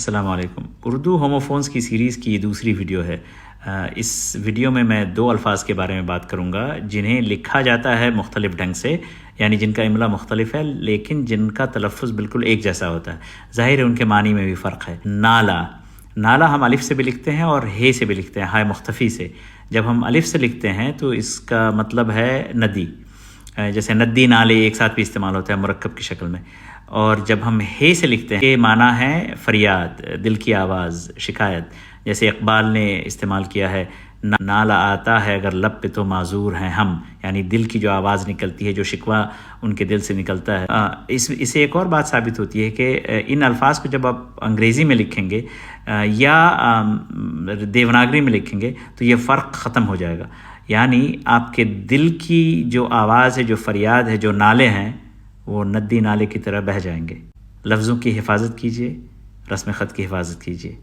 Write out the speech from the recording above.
السلام علیکم۔ اردو ہوموفونز کی سیریز کی یہ دوسری ویڈیو ہے۔ اس ویڈیو میں دو الفاظ کے بارے میں بات کروں گا جنہیں لکھا جاتا ہے مختلف ڈھنگ سے، یعنی جن کا املا مختلف ہے لیکن جن کا تلفظ بالکل ایک جیسا ہوتا ہے۔ ظاہر ہے ان کے معنی میں بھی فرق ہے۔ نالا، نالا ہم الف سے بھی لکھتے ہیں اور ہے سے بھی لکھتے ہیں، ہائے مختفی سے۔ جب ہم الف سے لکھتے ہیں تو اس کا مطلب ہے ندی، جیسے ندی نالے ایک ساتھ بھی استعمال ہوتا ہے مرکب کی شکل میں۔ اور جب ہم ہے سے لکھتے ہیں، یہ معنی ہے فریاد، دل کی آواز، شکایت، جیسے اقبال نے استعمال کیا ہے، نالا آتا ہے اگر لب پہ تو معذور ہیں ہم، یعنی دل کی جو آواز نکلتی ہے، جو شکوہ ان کے دل سے نکلتا ہے۔ اس سے ایک اور بات ثابت ہوتی ہے کہ ان الفاظ کو جب آپ انگریزی میں لکھیں گے یا دیوناگری میں لکھیں گے تو یہ فرق ختم ہو جائے گا، یعنی آپ کے دل کی جو آواز ہے، جو فریاد ہے، جو نالے ہیں، وہ ندی نالے کی طرح بہہ جائیں گے۔ لفظوں کی حفاظت کیجیے، رسم خط کی حفاظت کیجیے۔